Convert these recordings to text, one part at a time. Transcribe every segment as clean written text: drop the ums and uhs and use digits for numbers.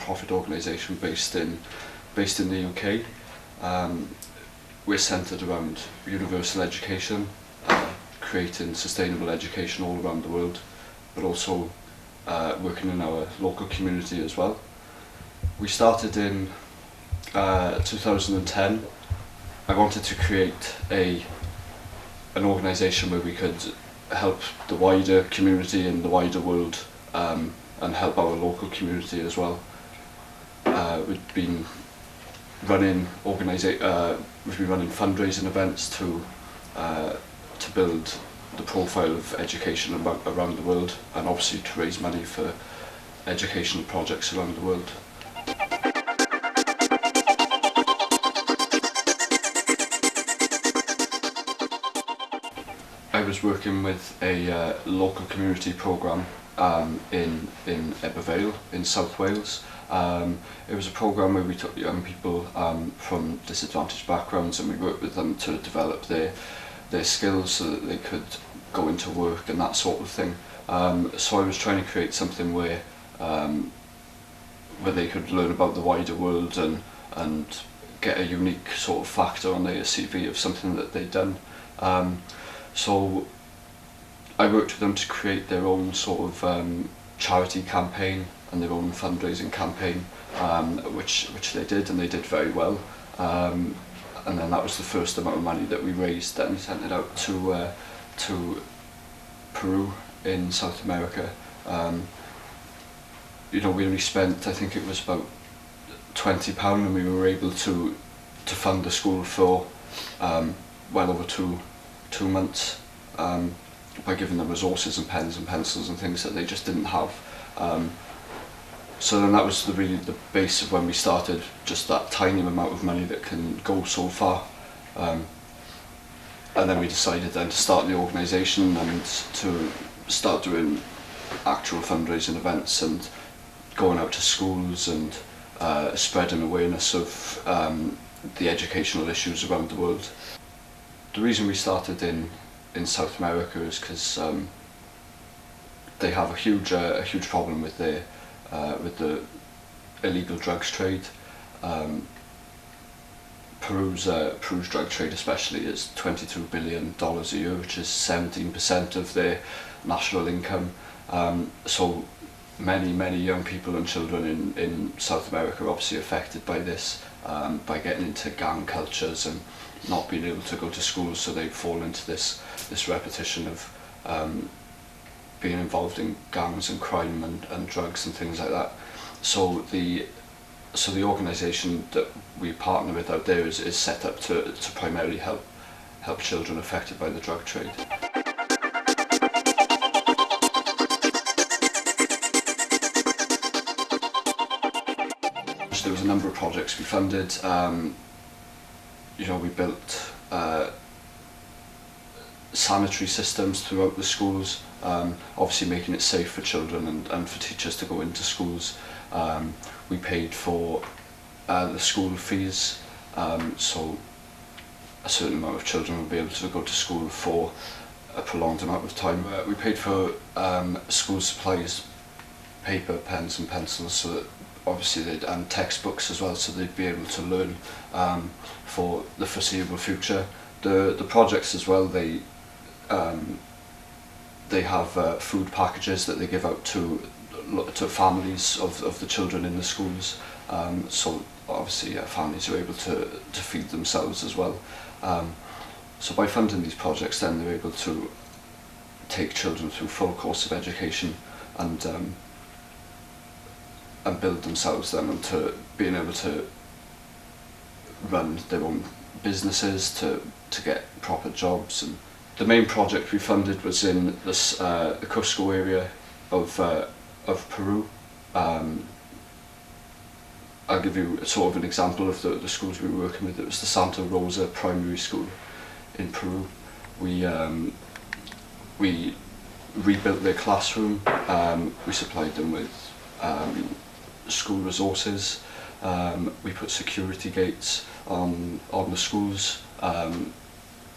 non-profit organisation based in the UK. We're centred around universal education, creating sustainable education all around the world, but also working in our local community as well. We started in 2010. I wanted to create an organisation where we could help the wider community and the wider world, and help our local community as well. We've been running fundraising events to build the profile of education around the world, and obviously to raise money for educational projects around the world. I was working with a local community programme in Ebervale in South Wales. It was a programme where we took young people from disadvantaged backgrounds, and we worked with them to develop their skills so that they could go into work and that sort of thing. So I was trying to create something where they could learn about the wider world and get a unique sort of factor on their CV of something that they'd done. So I worked with them to create their own sort of charity campaign and their own fundraising campaign, which they did, and they did very well. And then that was the first amount of money that we raised. Then we sent it out to Peru in South America. We only spent, I think it was about £20, and we were able to fund the school for well over two months, by giving them resources and pens and pencils and things that they just didn't have. So then that was really the base of when we started, just that tiny amount of money that can go so far. And then we decided then to start the organisation and to start doing actual fundraising events and going out to schools and spreading awareness of the educational issues around the world. The reason we started in South America is because they have a huge problem with the illegal drugs trade. Peru's drug trade especially is $22 billion a year, which is 17% of their national income. So many young people and children in South America are obviously affected by this, by getting into gang cultures and not being able to go to school, so they fall into this repetition of being involved in gangs and crime and drugs and things like that. So the organisation that we partner with out there is set up to primarily help children affected by the drug trade. So there was a number of projects we funded. We built sanitary systems throughout the schools, obviously making it safe for children and for teachers to go into schools. We paid for the school fees, so a certain amount of children will be able to go to school for a prolonged amount of time. We paid for school supplies, paper, pens and pencils, so that obviously and textbooks as well, so they'd be able to learn for the foreseeable future. The projects as well, they have food packages that they give out to families of the children in the schools, so obviously families are able to feed themselves as well. So by funding these projects, then they're able to take children through full course of education and build themselves then into being able to run their own businesses, to get proper jobs. And the main project we funded was in this the Cusco area of Peru. I'll give you sort of an example of the schools we were working with. It was the Santa Rosa Primary School in Peru. We rebuilt their classroom. We supplied them with school resources. We put security gates on the schools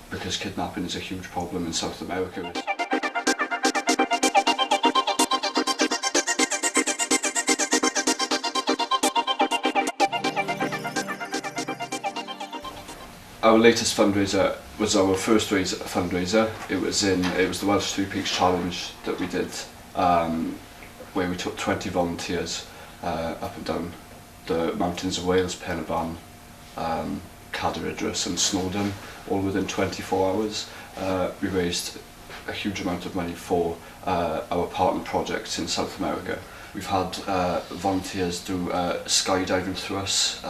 because kidnapping is a huge problem in South America. Our latest fundraiser was our first fundraiser. It was the Welsh Three Peaks Challenge that we did, where we took 20 volunteers up and down the mountains of Wales, Pen-y-Fan, Cadair Idris and Snowdon, all within 24 hours. We raised a huge amount of money for our partner projects in South America. We've had volunteers do skydiving through us.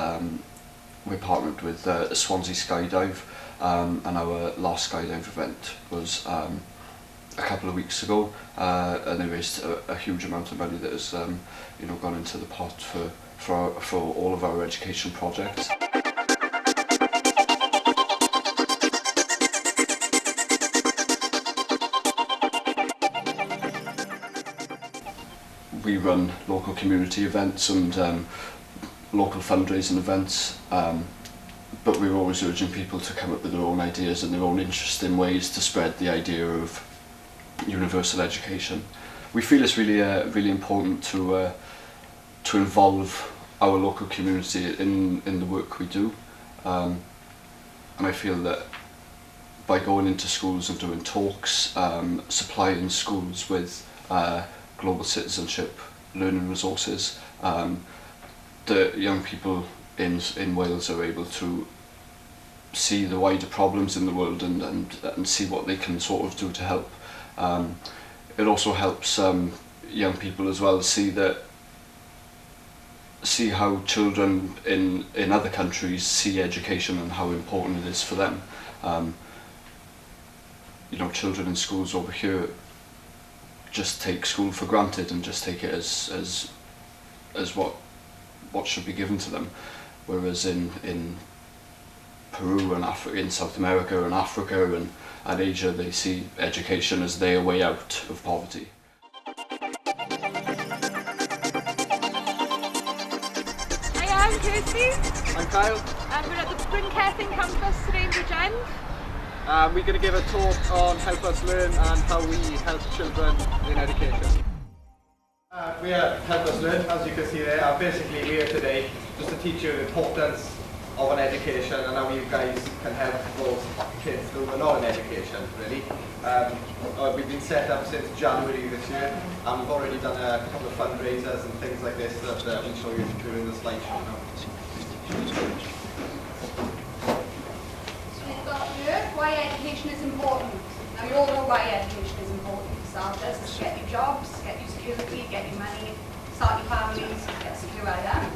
We're partnered with Swansea Skydive, and our last skydive event was a couple of weeks ago, and they raised a huge amount of money that has gone into the pot for all of our education projects. We run local community events and local fundraising events, but we're always urging people to come up with their own ideas and their own interesting ways to spread the idea of universal education. We feel it's really important to involve our local community in the work we do, and I feel that by going into schools and doing talks, supplying schools with global citizenship learning resources, the young people in Wales are able to see the wider problems in the world and see what they can sort of do to help. It also helps young people as well see how children in other countries see education and how important it is for them. Children in schools over here just take school for granted and just take it as what should be given to them, whereas in Peru and in South America and Africa and Asia, they see education as their way out of poverty. Hi, I'm Kirsty. I'm Kyle. We're at the Bryn Cethyn campus today in Bridgend. We're going to give a talk on Help Us Learn and how we help children in education. We are Help Us Learn, as you can see there, and basically we're here today just to teach you the importance of an education and how you guys can help those kids who are not in education, really. We've been set up since January this year, and we've already done a couple of fundraisers and things like this that we'll show you during the slideshow now. We've got here why education is important. Now you all know why education is important for starters. It's to get you jobs, get you security, get you money, start your families, get secure IDM.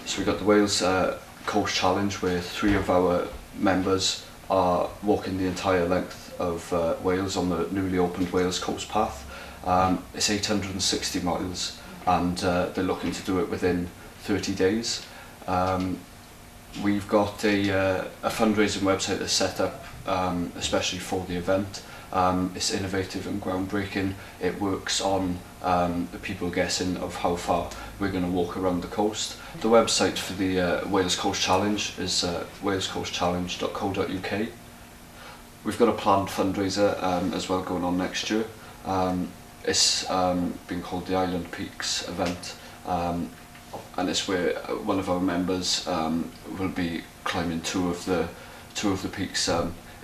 So we've got the Wales Coast Challenge, where 3 of our members are walking the entire length of Wales on the newly opened Wales Coast Path. It's 860 miles, and they're looking to do it within 30 days. We've got a fundraising website that's set up especially for the event. It's innovative and groundbreaking. It works on the people guessing of how far we're going to walk around the coast. The website for the Wales Coast Challenge is walescoastchallenge.co.uk. We've got a planned fundraiser as well going on next year. it's been called the Island Peaks event, and it's where one of our members will be climbing two of the peaks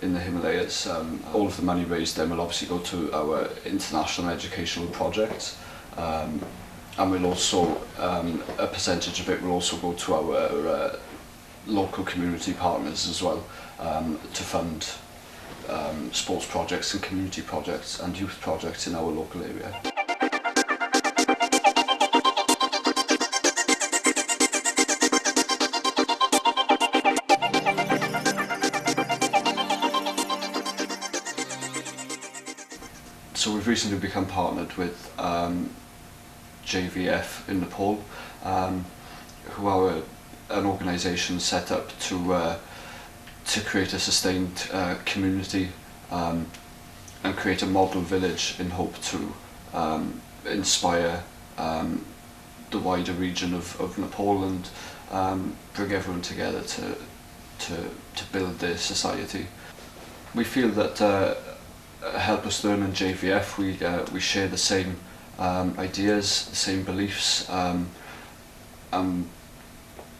in the Himalayas. All of the money raised then will obviously go to our international educational projects, and we'll also a percentage of it will also go to our local community partners as well, to fund sports projects and community projects and youth projects in our local area. So we've recently become partnered with JVF in Nepal, who are an organisation set up to create a sustained community and create a model village in hope to inspire the wider region of Nepal and bring everyone together to build their society. We feel that Help Us Learn and JVF, we share the same ideas, the same beliefs, and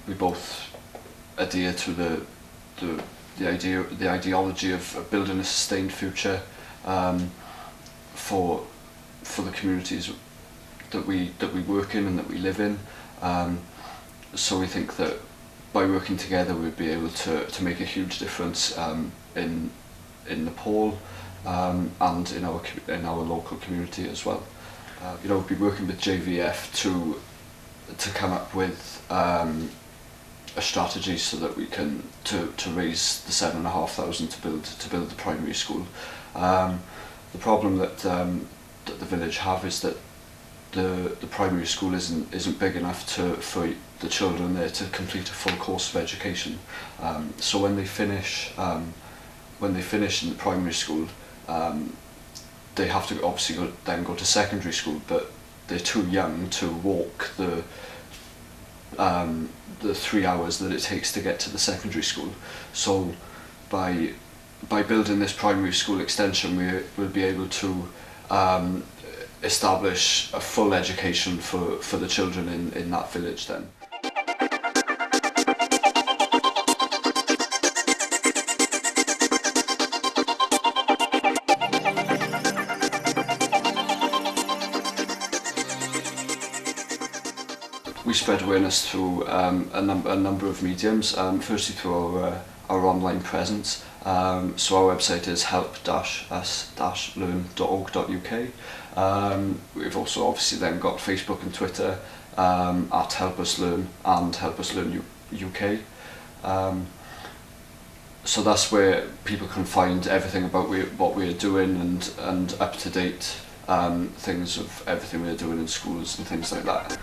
we both adhere to the ideology of building a sustained future for the communities that we work in and that we live in. So we think that by working together we'd be able to make a huge difference in Nepal and in our local community as well. You know, we've been working with JVF to come up with a strategy so that we can to raise the $7,500 to build the primary school. The problem that the village have is that the primary school isn't big enough for the children there to complete a full course of education. So when they finish in the primary school, they have to obviously then go to secondary school, but they're too young to walk the 3 hours that it takes to get to the secondary school. So by building this primary school extension, we'll be able to establish a full education for the children in that village then. We spread awareness through a number of mediums. Firstly through our online presence. So our website is help-us-learn.org.uk. We've also obviously then got Facebook and Twitter at Help Us Learn and Help Us Learn UK. So that's where people can find everything about what we're doing and up to date things of everything we're doing in schools and things like that.